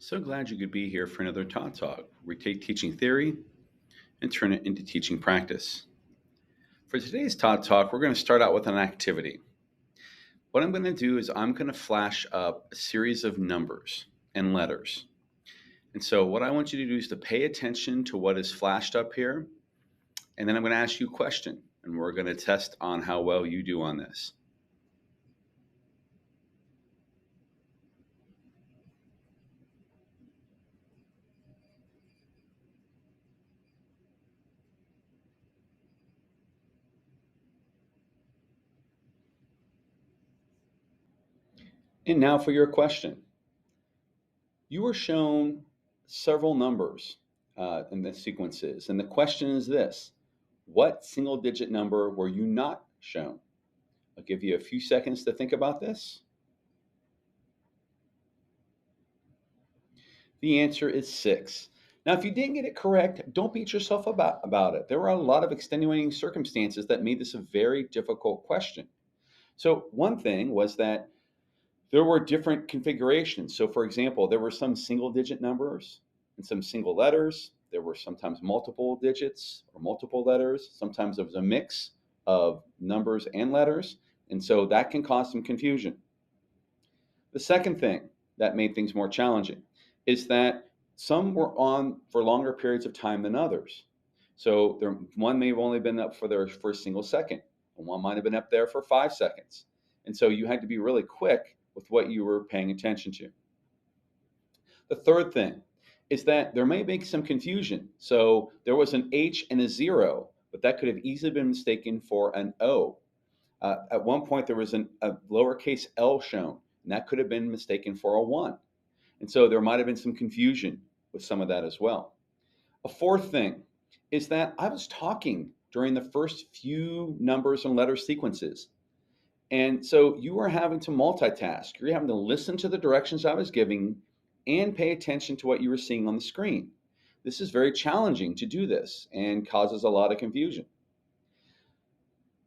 So glad you could be here for another Todd Talk, where we take teaching theory and turn it into teaching practice. For today's Todd Talk, we're going to start out with an activity. What I'm going to do is I'm going to flash up a series of numbers and letters. And so what I want you to do is to pay attention to what is flashed up here, and then I'm going to ask you a question, and we're going to test on how well you do on this. And now for your question. You were shown several numbers in the sequences, and the question is this: what single digit number were you not shown? I'll give you a few seconds to think about this. The answer is 6. Now, if you didn't get it correct, don't beat yourself about it. There were a lot of extenuating circumstances that made this a very difficult question. So one thing was that there were different configurations. So for example, there were some single digit numbers and some single letters. There were sometimes multiple digits or multiple letters. Sometimes it was a mix of numbers and letters. And so that can cause some confusion. The second thing that made things more challenging is that some were on for longer periods of time than others. So one may have only been up for a single second, and one might have been up there for 5 seconds. And so you had to be really quick with what you were paying attention to. The third thing is that there may be some confusion. So there was an H and a 0, but that could have easily been mistaken for an O. At one point, there was a lowercase l shown, and that could have been mistaken for a 1. And so there might have been some confusion with some of that as well. A fourth thing is that I was talking during the first few numbers and letter sequences. And so you are having to multitask. You're having to listen to the directions I was giving and pay attention to what you were seeing on the screen. This is very challenging to do this and causes a lot of confusion.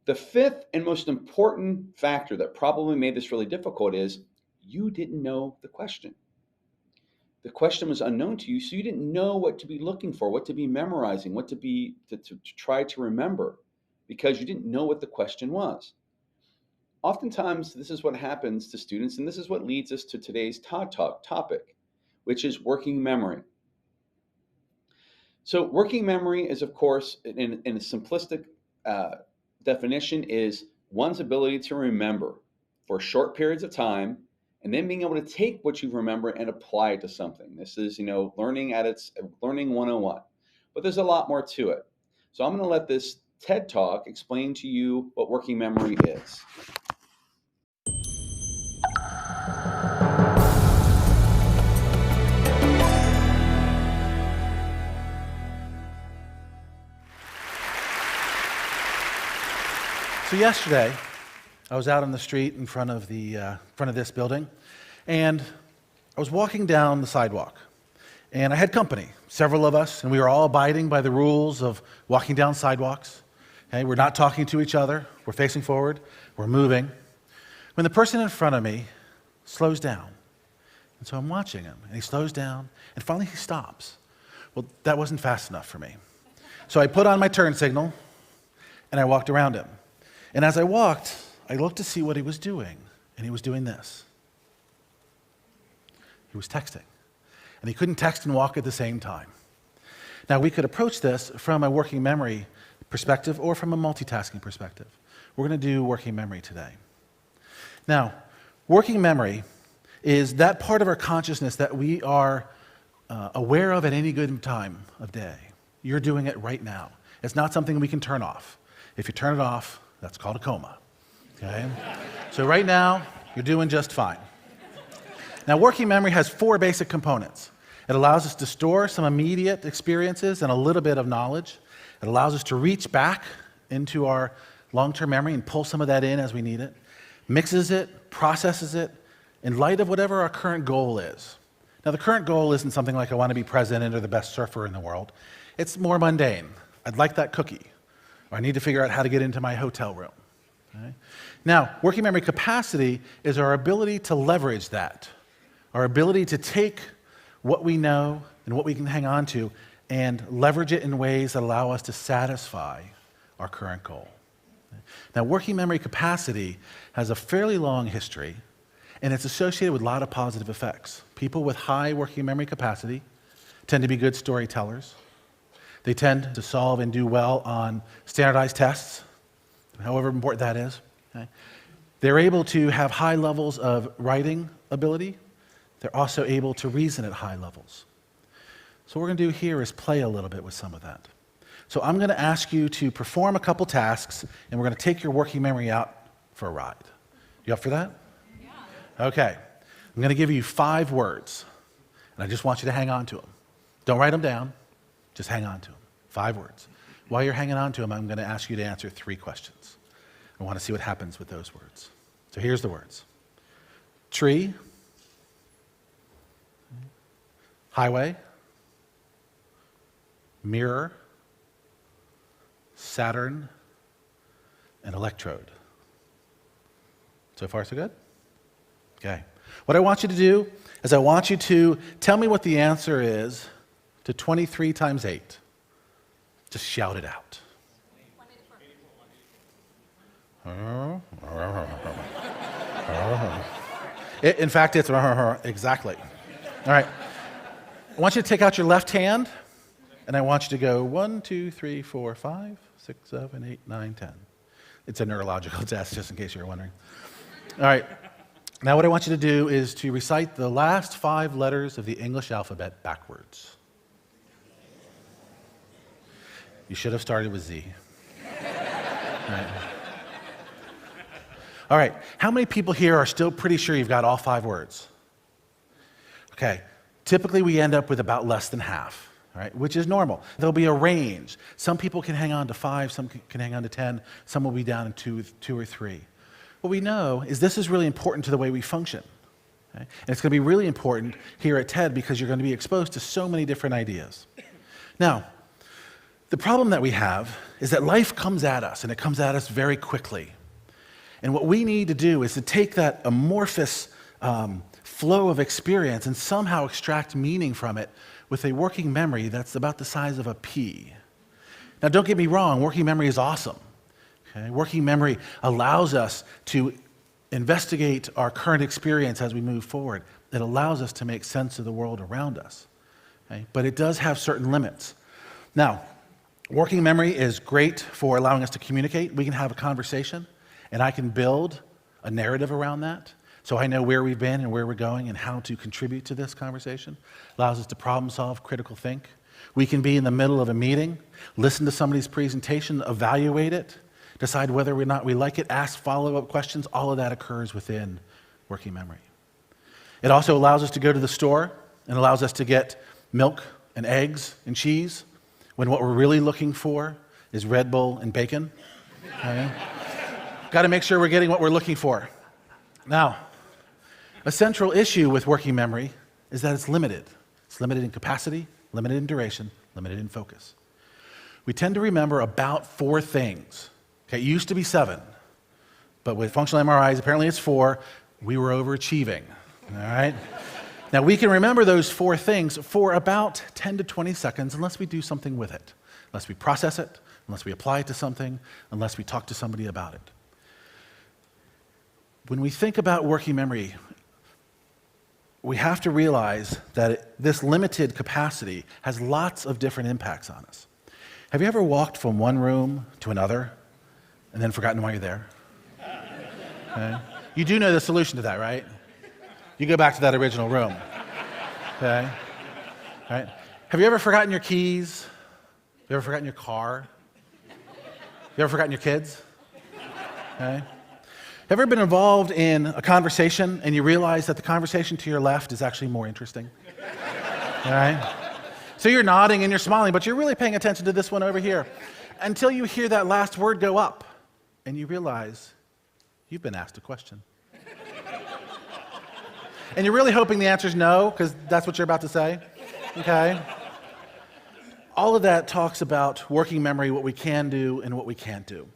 The fifth and most important factor that probably made this really difficult is you didn't know the question. The question was unknown to you, so you didn't know what to be looking for, what to be memorizing, what to try to remember, because you didn't know what the question was. Oftentimes, this is what happens to students, and this is what leads us to today's Todd Talk topic, which is working memory. So working memory is, of course, in a simplistic definition, is one's ability to remember for short periods of time, and then being able to take what you remember and apply it to something. This is, learning 101. But there's a lot more to it. So I'm going to let this TED Talk explain to you what working memory is. So yesterday, I was out on the street in front of this building, and I was walking down the sidewalk, and I had company, several of us, and we were all abiding by the rules of walking down sidewalks. Okay? We're not talking to each other, we're facing forward, we're moving. When the person in front of me slows down, and so I'm watching him, and he slows down, and finally he stops. Well, that wasn't fast enough for me. So I put on my turn signal, and I walked around him. And as I walked, I looked to see what he was doing, and he was doing this. He was texting, and he couldn't text and walk at the same time. Now, we could approach this from a working memory perspective or from a multitasking perspective. We're going to do working memory today. Now, working memory is that part of our consciousness that we are aware of at any given time of day. You're doing it right now. It's not something we can turn off. If you turn it off, that's called a coma. Okay? So right now, you're doing just fine. Now, working memory has 4 basic components. It allows us to store some immediate experiences and a little bit of knowledge. It allows us to reach back into our long-term memory and pull some of that in as we need it. Mixes it, processes it, in light of whatever our current goal is. Now, the current goal isn't something like I want to be president or the best surfer in the world. It's more mundane. I'd like that cookie. Or I need to figure out how to get into my hotel room. Okay? Now, working memory capacity is our ability to leverage that, our ability to take what we know and what we can hang on to and leverage it in ways that allow us to satisfy our current goal. Now, working memory capacity has a fairly long history, and it's associated with a lot of positive effects. People with high working memory capacity tend to be good storytellers. They tend to solve and do well on standardized tests, however important that is. Okay? They're able to have high levels of writing ability. They're also able to reason at high levels. So what we're going to do here is play a little bit with some of that. So I'm going to ask you to perform a couple tasks, and we're going to take your working memory out for a ride. You up for that? Yeah. Okay. I'm going to give you 5 words, and I just want you to hang on to them. Don't write them down. Just hang on to them. 5 words. While you're hanging on to them, I'm going to ask you to answer 3 questions. I want to see what happens with those words. So here's the words. Tree, highway, mirror, Saturn, and electrode. So far, so good? Okay. What I want you to do is I want you to tell me what the answer is to 23 times 8. Just shout it out. In fact, it's exactly. All right. I want you to take out your left hand, and I want you to go 1, 2, 3, 4, 5, 6, 7, 8, 9, 10. It's a neurological test, just in case you're wondering. All right. Now what I want you to do is to recite the last 5 letters of the English alphabet backwards. You should have started with Z. All right. How many people here are still pretty sure you've got all 5 words? Okay. Typically, we end up with about less than half, right? Which is normal. There'll be a range. Some people can hang on to 5, some can hang on to 10, some will be down in 2 or 3. What we know is this is really important to the way we function. Okay? And it's going to be really important here at TED because you're going to be exposed to so many different ideas. Now, the problem that we have is that life comes at us, and it comes at us very quickly. And what we need to do is to take that amorphous flow of experience and somehow extract meaning from it with a working memory that's about the size of a pea. Now, don't get me wrong, working memory is awesome. Okay? Working memory allows us to investigate our current experience as we move forward. It allows us to make sense of the world around us. Okay? But it does have certain limits. Now, working memory is great for allowing us to communicate. We can have a conversation, and I can build a narrative around that. So I know where we've been and where we're going and how to contribute to this conversation. Allows us to problem solve, critical think. We can be in the middle of a meeting, listen to somebody's presentation, evaluate it, decide whether or not we like it, ask follow-up questions. All of that occurs within working memory. It also allows us to go to the store and allows us to get milk and eggs and cheese when what we're really looking for is Red Bull and bacon. Okay? Got to make sure we're getting what we're looking for. Now, a central issue with working memory is that it's limited. It's limited in capacity, limited in duration, limited in focus. We tend to remember about 4 things. Okay, it used to be 7, but with functional MRIs, apparently it's 4. We were overachieving, all right? Now, we can remember those 4 things for about 10 to 20 seconds unless we do something with it, unless we process it, unless we apply it to something, unless we talk to somebody about it. When we think about working memory, we have to realize that this limited capacity has lots of different impacts on us. Have you ever walked from one room to another and then forgotten why you're there? Okay. You do know the solution to that, right? You go back to that original room. Okay? All right. Have you ever forgotten your keys? Have you ever forgotten your car? You ever forgotten your kids? Okay? Ever been involved in a conversation and you realize that the conversation to your left is actually more interesting? All right? So you're nodding and you're smiling, but you're really paying attention to this one over here until you hear that last word go up and you realize you've been asked a question. And you're really hoping the answer is no, because that's what you're about to say. Okay? All of that talks about working memory, what we can do and what we can't do.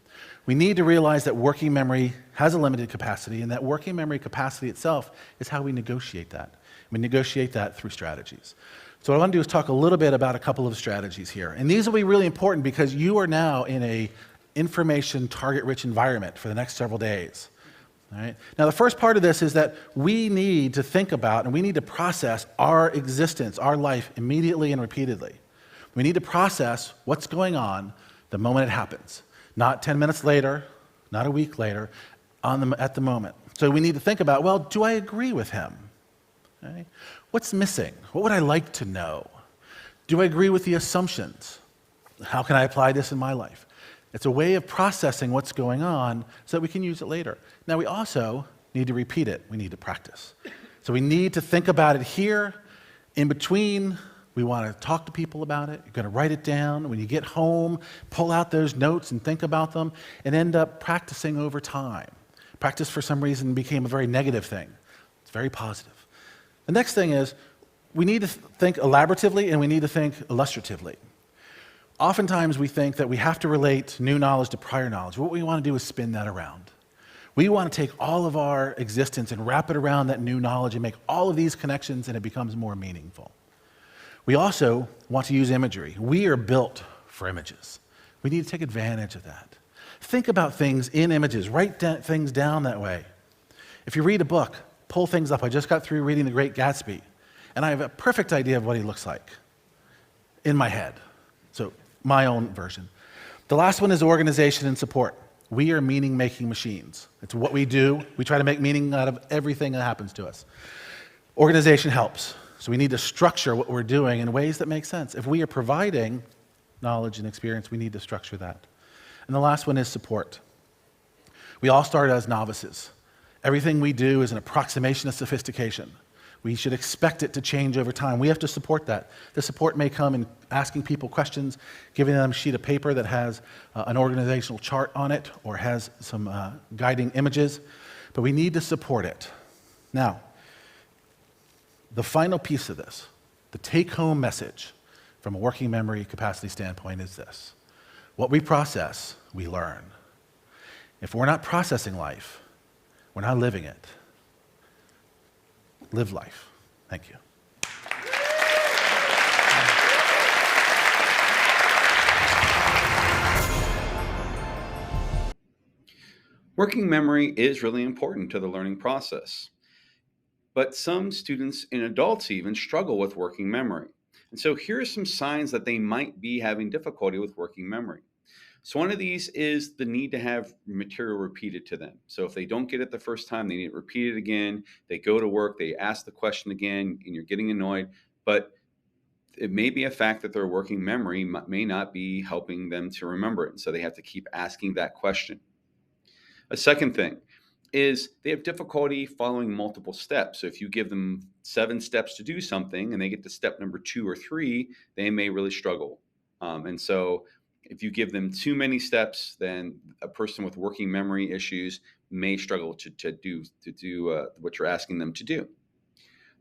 We need to realize that working memory has a limited capacity, and that working memory capacity itself is how we negotiate that. We negotiate that through strategies. So what I want to do is talk a little bit about a couple of strategies here. And these will be really important because you are now in a information target-rich environment for the next several days. All right? Now, the first part of this is that we need to think about and we need to process our existence, our life, immediately and repeatedly. We need to process what's going on the moment it happens, not 10 minutes later, not a week later, at the moment. So we need to think about, well, do I agree with him? Okay? What's missing? What would I like to know? Do I agree with the assumptions? How can I apply this in my life? It's a way of processing what's going on so that we can use it later. Now, we also need to repeat it. We need to practice. So we need to think about it here. In between, we want to talk to people about it. You're going to write it down. When you get home, pull out those notes and think about them and end up practicing over time. Practice, for some reason, became a very negative thing. It's very positive. The next thing is we need to think elaboratively and we need to think illustratively. Oftentimes we think that we have to relate new knowledge to prior knowledge. What we want to do is spin that around. We want to take all of our existence and wrap it around that new knowledge and make all of these connections and it becomes more meaningful. We also want to use imagery. We are built for images. We need to take advantage of that. Think about things in images. Write things down that way. If you read a book, pull things up. I just got through reading The Great Gatsby, and I have a perfect idea of what he looks like in my head. So my own version. The last one is organization and support. We are meaning-making machines. It's what we do. We try to make meaning out of everything that happens to us. Organization helps. So we need to structure what we're doing in ways that make sense. If we are providing knowledge and experience, we need to structure that. And the last one is support. We all start as novices. Everything we do is an approximation of sophistication. We should expect it to change over time. We have to support that. The support may come in asking people questions, giving them a sheet of paper that has an organizational chart on it or has some guiding images, but we need to support it. Now, the final piece of this, the take-home message from a working memory capacity standpoint is this. What we process, we learn. If we're not processing life, we're not living it. Live life. Thank you. Working memory is really important to the learning process. But some students and adults even struggle with working memory. And so here are some signs that they might be having difficulty with working memory. So one of these is the need to have material repeated to them. So if they don't get it the first time, they need it repeated again. They go to work, they ask the question again, and you're getting annoyed. But it may be a fact that their working memory may not be helping them to remember it. And so they have to keep asking that question. A second thing is they have difficulty following multiple steps. So if you give them 7 steps to do something and they get to step number 2 or 3, they may really struggle. And so if you give them too many steps, then a person with working memory issues may struggle to do what you're asking them to do.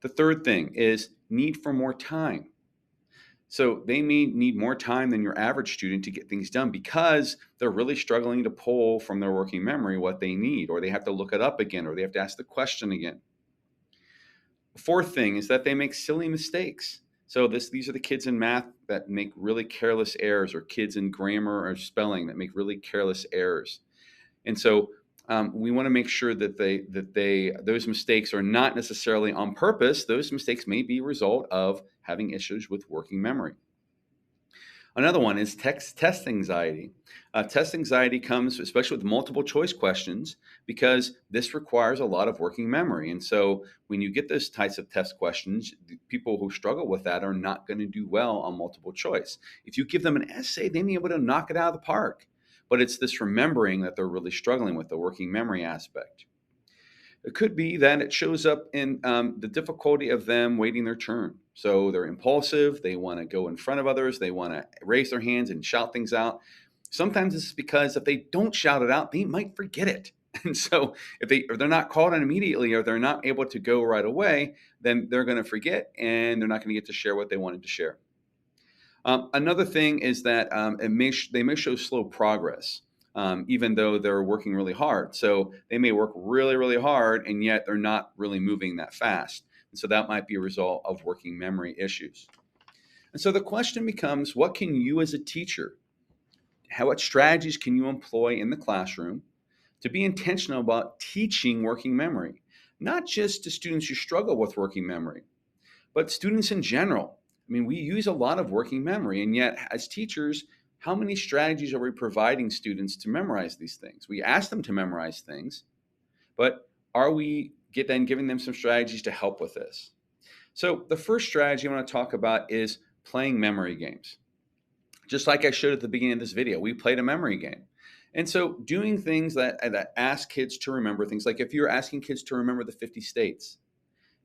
The third thing is need for more time. So they may need more time than your average student to get things done because they're really struggling to pull from their working memory what they need, or they have to look it up again, or they have to ask the question again. The fourth thing is that they make silly mistakes. So these are the kids in math that make really careless errors, or kids in grammar or spelling that make really careless errors. And so we want to make sure that those mistakes are not necessarily on purpose. Those mistakes may be a result of having issues with working memory. Another one is test anxiety. Test anxiety comes especially with multiple choice questions because this requires a lot of working memory. And so when you get those types of test questions, the people who struggle with that are not going to do well on multiple choice. If you give them an essay, they may be able to knock it out of the park. But it's this remembering that they're really struggling with, the working memory aspect. It could be that it shows up in the difficulty of them waiting their turn. So they're impulsive, they want to go in front of others, they want to raise their hands and shout things out. Sometimes it's because if they don't shout it out, they might forget it. And so if they're not called on immediately, or they're not able to go right away, then they're going to forget and they're not going to get to share what they wanted to share. Another thing is that they may show slow progress, even though they're working really hard. So they may work really, really hard, and yet they're not really moving that fast. And so that might be a result of working memory issues. And so the question becomes, what can you as a teacher, what strategies can you employ in the classroom to be intentional about teaching working memory? Not just to students who struggle with working memory, but students in general. I mean, we use a lot of working memory, and yet as teachers, how many strategies are we providing students to memorize these things? We ask them to memorize things, but are we then giving them some strategies to help with this? So the first strategy I want to talk about is playing memory games. Just like I showed at the beginning of this video, we played a memory game. And so doing things that ask kids to remember things, like if you're asking kids to remember the 50 states,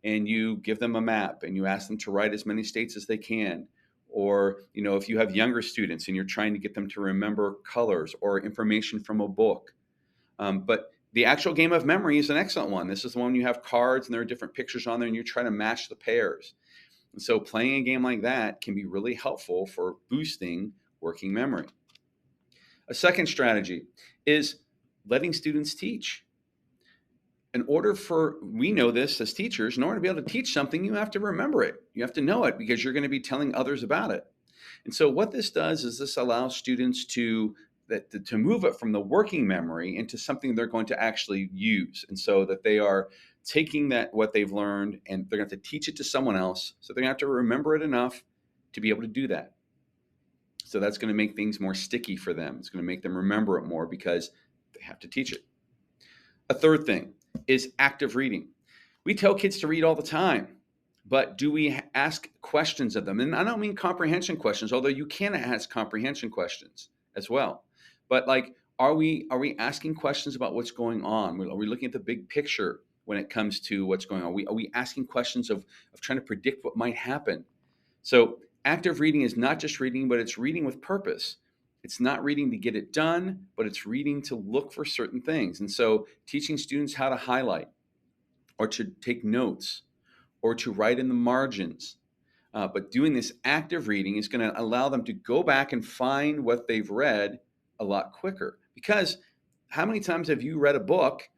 and you give them a map and you ask them to write as many states as they can, or if you have younger students and you're trying to get them to remember colors or information from a book. But the actual game of memory is an excellent one. This is the one you have cards and there are different pictures on there and you're trying to match the pairs. And so playing a game like that can be really helpful for boosting working memory. A second strategy is letting students teach. We know this as teachers, in order to be able to teach something, you have to remember it. You have to know it because you're going to be telling others about it. And so what this does is this allows students to move it from the working memory into something they're going to actually use. And so that they are taking what they've learned and they're going to have to teach it to someone else. So they're going to have to remember it enough to be able to do that. So that's going to make things more sticky for them. It's going to make them remember it more because they have to teach it. A third thing is active reading. We tell kids to read all the time, but do we ask questions of them? And I don't mean comprehension questions, although you can ask comprehension questions as well. But are we asking questions about what's going on? Are we looking at the big picture when it comes to what's going on? Are we asking questions of trying to predict what might happen? So active reading is not just reading, but it's reading with purpose. It's not reading to get it done, but it's reading to look for certain things. And so teaching students how to highlight or to take notes or to write in the margins. But doing this active reading is going to allow them to go back and find what they've read a lot quicker. Because how many times have you read a book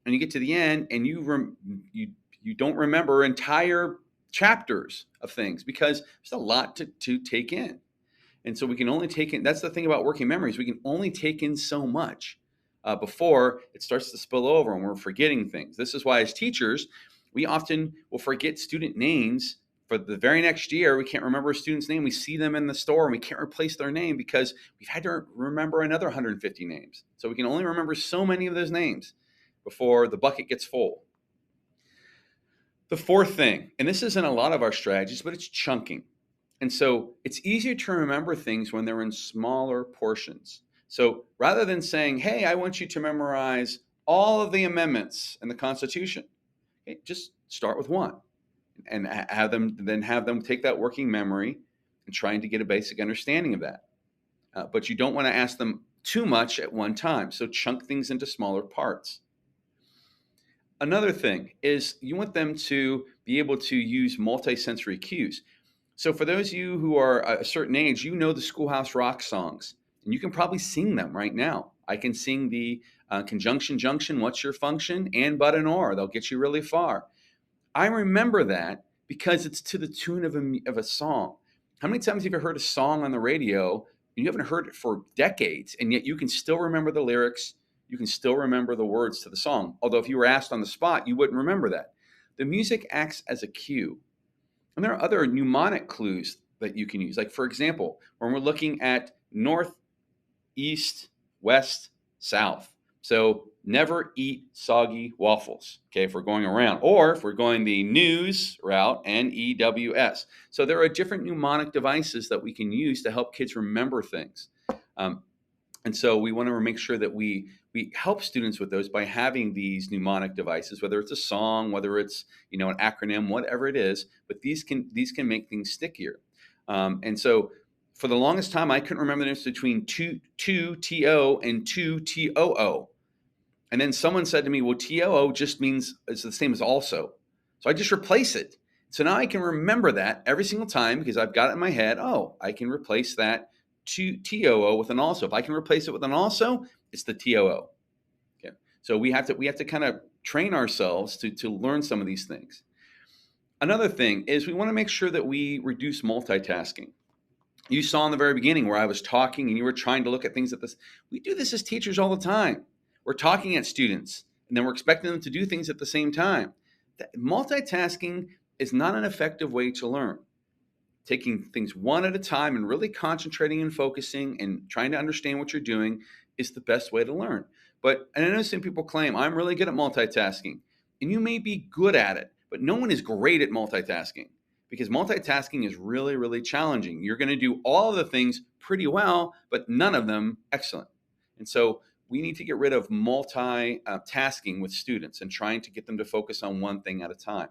and you get to the end and you don't remember entire chapters of things because there's a lot to take in. And so we can only take in, that's the thing about working memories, we can only take in so much before it starts to spill over and we're forgetting things. This is why as teachers, we often will forget student names for the very next year. We can't remember a student's name. We see them in the store and we can't replace their name because we've had to remember another 150 names. So we can only remember so many of those names before the bucket gets full. The fourth thing, and this isn't a lot of our strategies, but it's chunking. And so it's easier to remember things when they're in smaller portions. So rather than saying, hey, I want you to memorize all of the amendments in the Constitution, okay, just start with one and have them take that working memory and trying to get a basic understanding of that. But you don't want to ask them too much at one time. So chunk things into smaller parts. Another thing is you want them to be able to use multisensory cues. So for those of you who are a certain age, you know the Schoolhouse Rock songs, and you can probably sing them right now. I can sing the conjunction junction, what's your function, and but and or. They'll get you really far. I remember that because it's to the tune of a song. How many times have you heard a song on the radio and you haven't heard it for decades, and yet you can still remember the lyrics, you can still remember the words to the song. Although if you were asked on the spot, you wouldn't remember that. The music acts as a cue. And there are other mnemonic clues that you can use. Like, for example, when we're looking at north, east, west, south. So never eat soggy waffles, okay, if we're going around. Or if we're going the news route, NEWS. So there are different mnemonic devices that we can use to help kids remember things. And so we want to make sure that we help students with those by having these mnemonic devices, whether it's a song, whether it's an acronym, whatever it is. But these can make things stickier. And so for the longest time, I couldn't remember the difference between two TO and two TOO. And then someone said to me, well, TOO just means it's the same as also. So I just replace it. So now I can remember that every single time because I've got it in my head. Oh, I can replace that TOO with an also. If I can replace it with an also, it's the TOO. Okay. So we have to kind of train ourselves to learn some of these things. Another thing is we want to make sure that we reduce multitasking. You saw in the very beginning where I was talking and you were trying to look at things at this. We do this as teachers all the time. We're talking at students and then we're expecting them to do things at the same time. Multitasking is not an effective way to learn. Taking things one at a time and really concentrating and focusing and trying to understand what you're doing is the best way to learn. But and I know some people claim I'm really good at multitasking, and you may be good at it, but no one is great at multitasking because multitasking is really, really challenging. You're going to do all of the things pretty well, but none of them excellent. And so we need to get rid of multitasking with students and trying to get them to focus on one thing at a time.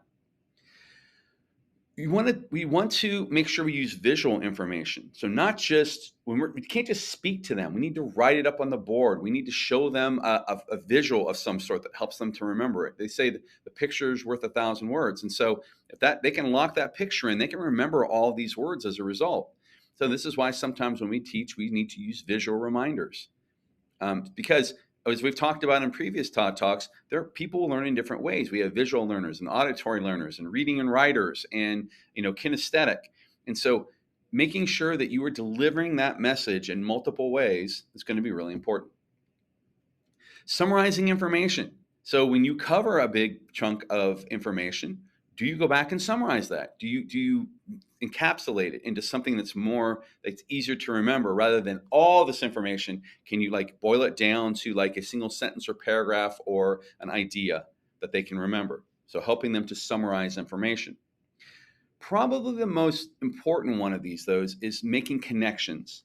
We want to make sure we use visual information. So not just we can't just speak to them. We need to write it up on the board. We need to show them a visual of some sort that helps them to remember it. They say that the picture is worth 1,000 words, and so if that they can lock that picture in, they can remember all these words as a result. So this is why sometimes when we teach, we need to use visual reminders. Because as we've talked about in previous Todd Talks, there are people who learn in different ways. We have visual learners and auditory learners and reading and writers and kinesthetic. And so making sure that you are delivering that message in multiple ways is going to be really important. Summarizing information. So when you cover a big chunk of information, do you go back and summarize that? Do you encapsulate it into something that's easier to remember rather than all this information? Can you like boil it down to like a single sentence or paragraph or an idea that they can remember? So helping them to summarize information. Probably the most important one of these, though, is making connections.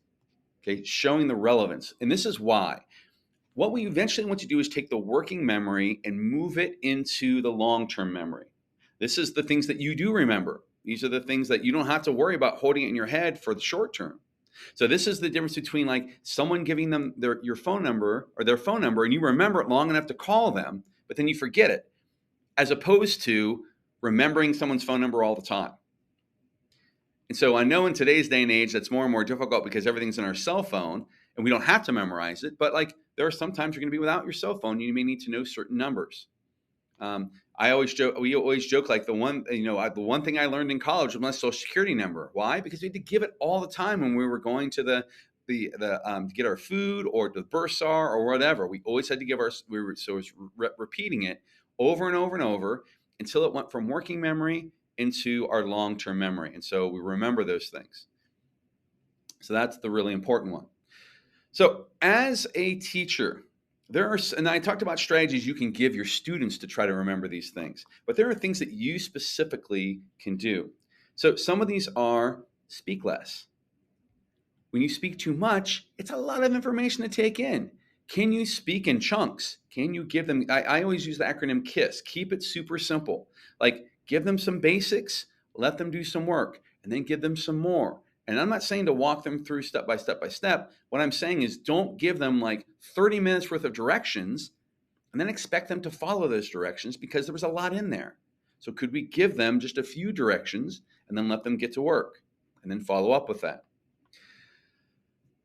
Okay, showing the relevance. And this is why what we eventually want to do is take the working memory and move it into the long-term memory. This is the things that you do remember. These are the things that you don't have to worry about holding it in your head for the short term. So this is the difference between like someone giving them your phone number or their phone number and you remember it long enough to call them, but then you forget it, as opposed to remembering someone's phone number all the time. And so I know in today's day and age that's more and more difficult because everything's in our cell phone and we don't have to memorize it. But like there are sometimes you're going to be without your cell phone. You may need to know certain numbers. I always joke. We always joke like the one thing I learned in college was my social security number. Why? Because we had to give it all the time when we were going to to get our food or to the bursar or whatever. We always had to give so it was repeating it over and over and over until it went from working memory into our long-term memory. And so we remember those things. So that's the really important one. So as a teacher, and I talked about strategies you can give your students to try to remember these things, but there are things that you specifically can do. So some of these are speak less. When you speak too much, it's a lot of information to take in. Can you speak in chunks? Can you give them, I always use the acronym KISS, keep it super simple. Like give them some basics, let them do some work, and then give them some more. And I'm not saying to walk them through step by step by step. What I'm saying is don't give them like 30 minutes worth of directions and then expect them to follow those directions because there was a lot in there. So could we give them just a few directions and then let them get to work and then follow up with that?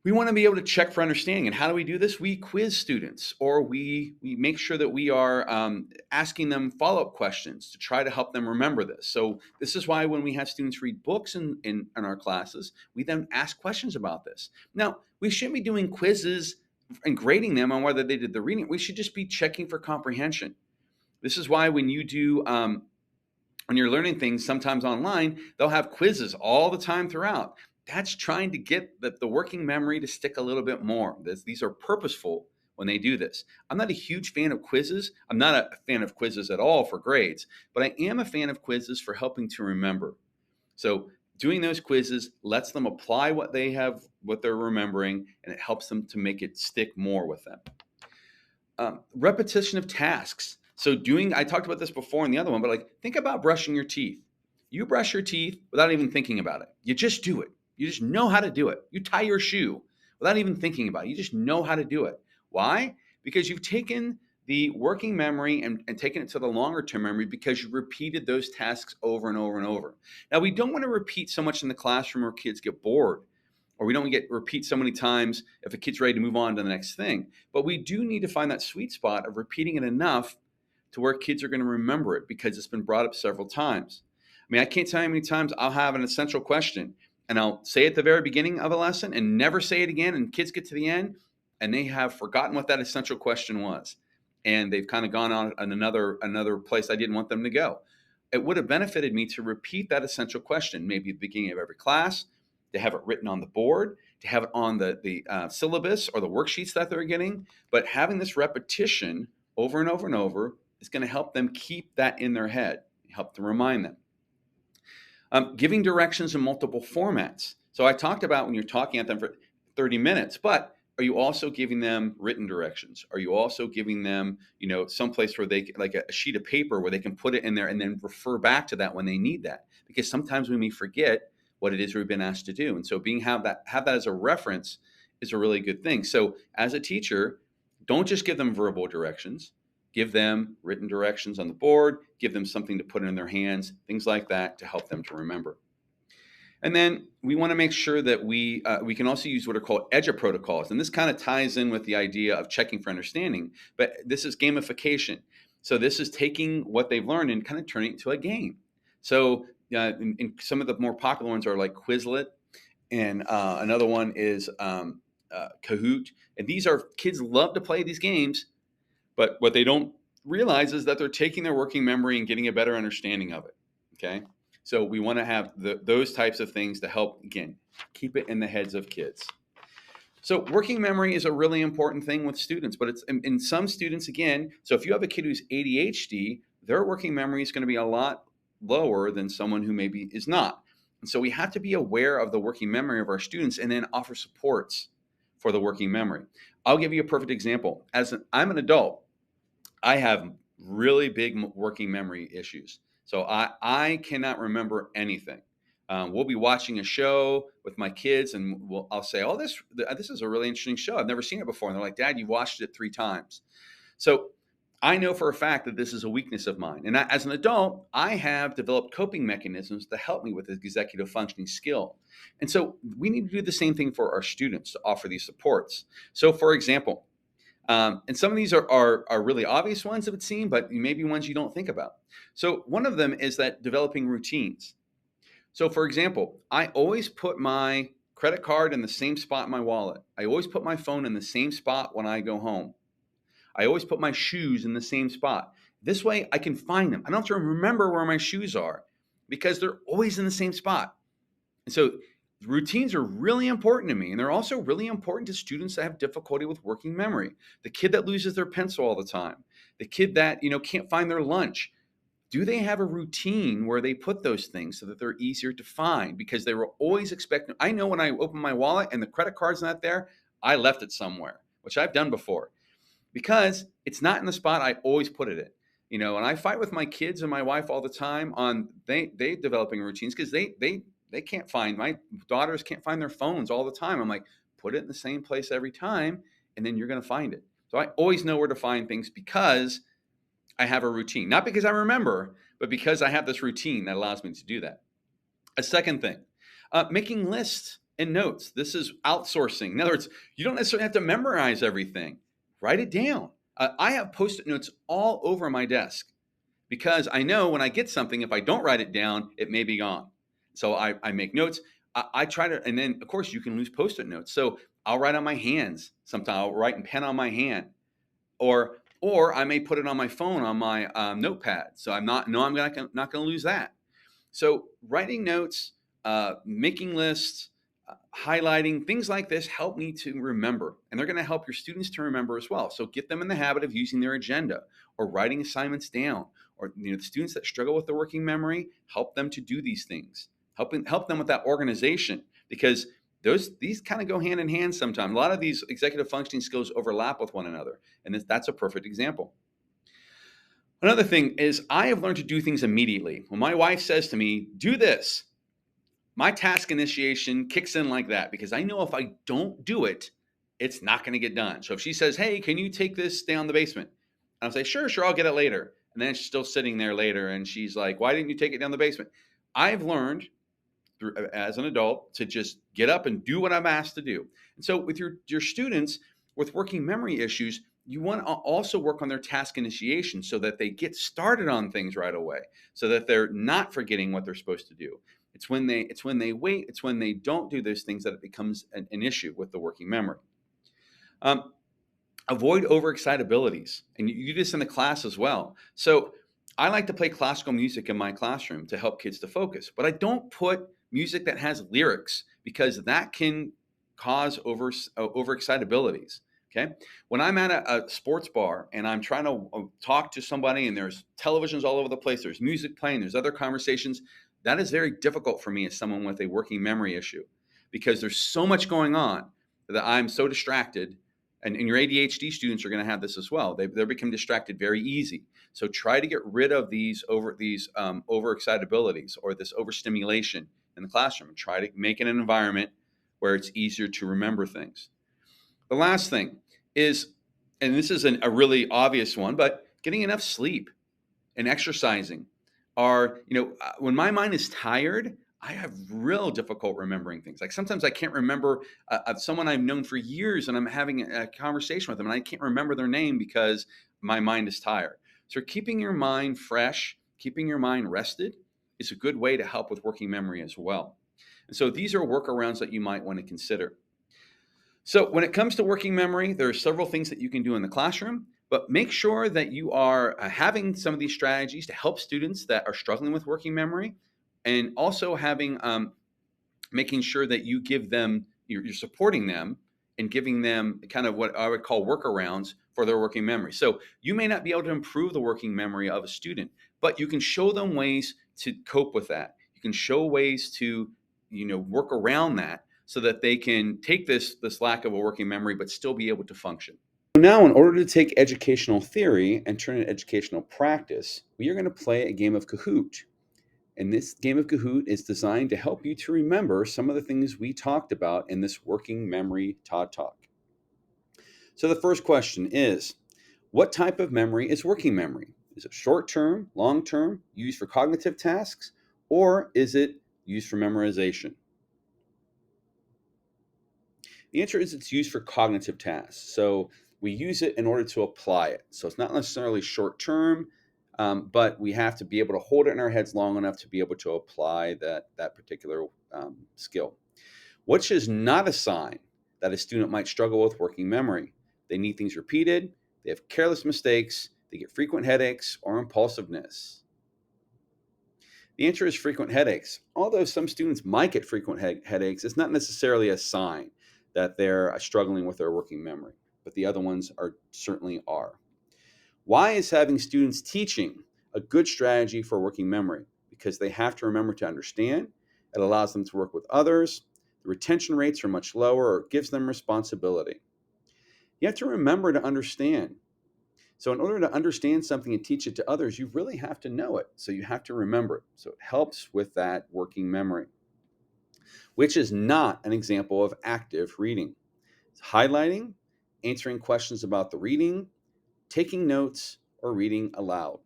We want to be able to check for understanding. And how do we do this? We quiz students, or we make sure that we are asking them follow-up questions to try to help them remember this. So this is why when we have students read books in our classes, we then ask questions about this. Now, we shouldn't be doing quizzes and grading them on whether they did the reading. We should just be checking for comprehension. This is why when you do when you're learning things sometimes online, they'll have quizzes all the time throughout. That's trying to get the working memory to stick a little bit more. These are purposeful when they do this. I'm not a huge fan of quizzes. I'm not a fan of quizzes at all for grades, but I am a fan of quizzes for helping to remember. So doing those quizzes lets them apply what they're remembering, and it helps them to make it stick more with them. Repetition of tasks. So I talked about this before in the other one, but like think about brushing your teeth. You brush your teeth without even thinking about it. You just do it. You just know how to do it. You tie your shoe without even thinking about it. You just know how to do it. Why? Because you've taken the working memory and taken it to the longer term memory because you repeated those tasks over and over and over. Now, we don't want to repeat so much in the classroom where kids get bored, or we don't repeat so many times if a kid's ready to move on to the next thing. But we do need to find that sweet spot of repeating it enough to where kids are going to remember it because it's been brought up several times. mean, I can't tell you how many times I'll have an essential question and I'll say it at the very beginning of a lesson and never say it again. And kids get to the end and they have forgotten what that essential question was. And they've kind of gone on another place I didn't want them to go. It would have benefited me to repeat that essential question, maybe at the beginning of every class, to have it written on the board, to have it on the syllabus or the worksheets that they're getting. But having this repetition over and over and over is going to help them keep that in their head, help to remind them. Giving directions in multiple formats. So I talked about when you're talking at them for 30 minutes, but are you also giving them written directions? Are you also giving them, someplace where they like a sheet of paper where they can put it in there and then refer back to that when they need that? Because sometimes we may forget what it is we've been asked to do. And so have that as a reference is a really good thing. So as a teacher, don't just give them verbal directions. Give them written directions on the board, give them something to put in their hands, things like that to help them to remember. And then we want to make sure that we can also use what are called EDGE protocols. And this kind of ties in with the idea of checking for understanding, but this is gamification. So this is taking what they've learned and kind of turning it into a game. So in some of the more popular ones are like Quizlet, and another one is Kahoot. And these are kids love to play these games, but what they don't realize is that they're taking their working memory and getting a better understanding of it. Okay. So we want to have those types of things to help, again, keep it in the heads of kids. So working memory is a really important thing with students, but it's in some students, again, so if you have a kid who's ADHD, their working memory is going to be a lot lower than someone who maybe is not. And so we have to be aware of the working memory of our students and then offer supports for the working memory. I'll give you a perfect example. I'm an adult, I have really big working memory issues. So I cannot remember anything. We'll be watching a show with my kids, and I'll say, "Oh, this is a really interesting show. I've never seen it before." And they're like, "Dad, you watched it 3 times." So I know for a fact that this is a weakness of mine. And as an adult, I have developed coping mechanisms to help me with this executive functioning skill. And so we need to do the same thing for our students to offer these supports. So, for example, and some of these are really obvious ones, it would seem, but maybe ones you don't think about. So one of them is that developing routines. So for example, I always put my credit card in the same spot in my wallet. I always put my phone in the same spot when I go home. I always put my shoes in the same spot. This way I can find them. I don't have to remember where my shoes are because they're always in the same spot. And so routines are really important to me. And they're also really important to students that have difficulty with working memory. The kid that loses their pencil all the time, the kid that, can't find their lunch. Do they have a routine where they put those things so that they're easier to find? Because they were always expecting. I know when I open my wallet and the credit card's not there, I left it somewhere, which I've done before. Because it's not in the spot I always put it in. And I fight with my kids and my wife all the time on they developing routines because they can't find, my daughters can't find their phones all the time. I'm like, put it in the same place every time, and then you're going to find it. So I always know where to find things because I have a routine, not because I remember, but because I have this routine that allows me to do that. A second thing, making lists and notes. This is outsourcing. In other words, you don't necessarily have to memorize everything. Write it down. I have Post-it notes all over my desk because I know when I get something, if I don't write it down, it may be gone. So I make notes. I try to, and then of course you can lose Post-it notes. So I'll write on my hands. Sometimes I'll write in pen on my hand, or I may put it on my phone on my notepad. So I'm not going to lose that. So writing notes, making lists, highlighting things like this help me to remember, and they're going to help your students to remember as well. So get them in the habit of using their agenda or writing assignments down, or the students that struggle with their working memory, help them to do these things. Help them with that organization, because these kind of go hand in hand sometimes. A lot of these executive functioning skills overlap with one another, and that's a perfect example. Another thing is I have learned to do things immediately. When my wife says to me, "Do this," my task initiation kicks in like that, because I know if I don't do it, it's not going to get done. So if she says, "Hey, can you take this down the basement?" I'll say, "Sure, I'll get it later." And then she's still sitting there later, and she's like, "Why didn't you take it down the basement?" I've learned as an adult to just get up and do what I'm asked to do. And so with your students with working memory issues, You want to also work on their task initiation so that they get started on things right away, so that they're not forgetting what they're supposed to do. It's when they wait, it's when they don't do those things that it becomes an issue with the working memory. Um, Avoid overexcitabilities, and you do this in the class as well. So I like to play classical music in my classroom to help kids to focus, but I don't put music that has lyrics because that can cause overexcitabilities. Okay, when I'm at a sports bar and I'm trying to talk to somebody and there's televisions all over the place, there's music playing, there's other conversations, that is very difficult for me as someone with a working memory issue, because there's so much going on that I'm so distracted. And your ADHD students are going to have this as well. They become distracted very easy. So try to get rid of these overexcitabilities or this overstimulation in the classroom, and try to make it an environment where it's easier to remember things. The last thing is, and this is a really obvious one, but getting enough sleep and exercising are, when my mind is tired, I have real difficult remembering things. Like sometimes I can't remember someone I've known for years, and I'm having a conversation with them, and I can't remember their name because my mind is tired. So keeping your mind fresh, keeping your mind rested, is a good way to help with working memory as well. And so these are workarounds that you might want to consider. So when it comes to working memory, there are several things that you can do in the classroom, but make sure that you are having some of these strategies to help students that are struggling with working memory, and also making sure that you give them, you're supporting them and giving them kind of what I would call workarounds for their working memory. So you may not be able to improve the working memory of a student, but you can show them ways to cope with that. You can show ways to, work around that so that they can take this lack of a working memory but still be able to function. Now, in order to take educational theory and turn it into educational practice, we are going to play a game of Kahoot. And this game of Kahoot is designed to help you to remember some of the things we talked about in this working memory Todd Talk. So the first question is, what type of memory is working memory? Is it short term, long term, used for cognitive tasks, or is it used for memorization? The answer is it's used for cognitive tasks. So we use it in order to apply it. So it's not necessarily short term, but we have to be able to hold it in our heads long enough to be able to apply that particular skill. Which is not a sign that a student might struggle with working memory. They need things repeated, they have careless mistakes, they get frequent headaches, or impulsiveness. The answer is frequent headaches. Although some students might get frequent headaches, it's not necessarily a sign that they're struggling with their working memory, but the other ones certainly are. Why is having students teaching a good strategy for working memory? Because they have to remember to understand. It allows them to work with others. The retention rates are much lower, or gives them responsibility. You have to remember to understand. So in order to understand something and teach it to others, you really have to know it. So you have to remember it. So it helps with that working memory, which is not an example of active reading. It's highlighting, answering questions about the reading, taking notes, or reading aloud.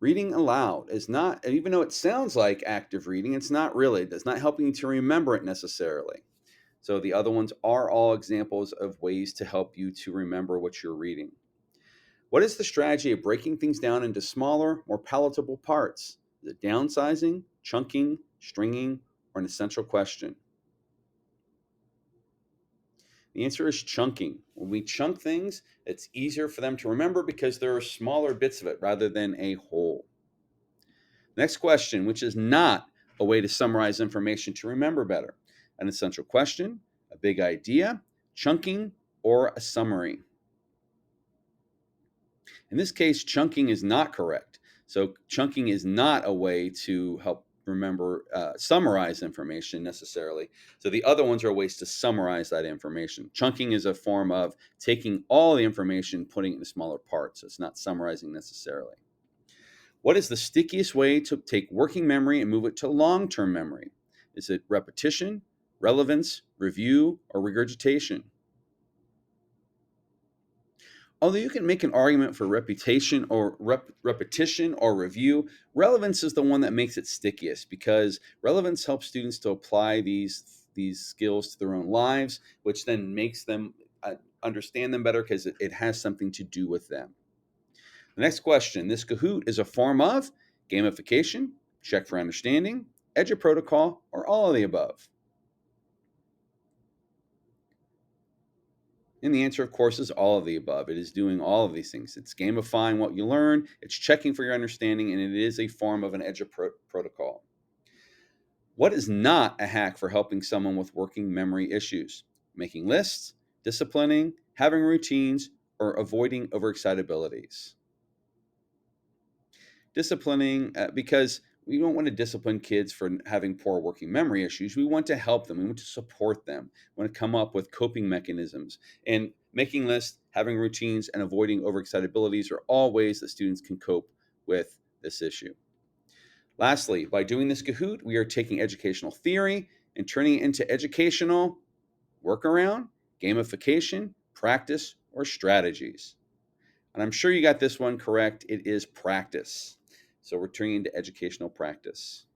Reading aloud is not, even though it sounds like active reading, it's not really. It's not helping you to remember it necessarily. So the other ones are all examples of ways to help you to remember what you're reading. What is the strategy of breaking things down into smaller, more palatable parts? Is it downsizing, chunking, stringing, or an essential question? The answer is chunking. When we chunk things, it's easier for them to remember because there are smaller bits of it rather than a whole. Next question, which is not a way to summarize information to remember better. An essential question, a big idea, chunking, or a summary. In this case, chunking is not correct. So chunking is not a way to help summarize information necessarily. So the other ones are ways to summarize that information. Chunking is a form of taking all the information, putting it into smaller parts. So it's not summarizing necessarily. What is the stickiest way to take working memory and move it to long-term memory? Is it repetition, relevance, review, or regurgitation? Although you can make an argument for repetition or review, relevance is the one that makes it stickiest, because relevance helps students to apply these skills to their own lives, which then makes them understand them better because it has something to do with them. The next question, this Kahoot is a form of gamification, check for understanding, edge protocol, or all of the above. And the answer, of course, is all of the above. It is doing all of these things. It's gamifying what you learn, it's checking for your understanding, and it is a form of an edge protocol. What is not a hack for helping someone with working memory issues? Making lists, disciplining, having routines, or avoiding overexcitabilities. Disciplining, because we don't want to discipline kids for having poor working memory issues. We want to help them. We want to support them. We want to come up with coping mechanisms. And making lists, having routines, and avoiding overexcitabilities are all ways that students can cope with this issue. Lastly, by doing this Kahoot, we are taking educational theory and turning it into educational workaround, gamification, practice, or strategies. And I'm sure you got this one correct. It is practice. So we're turning into educational practice.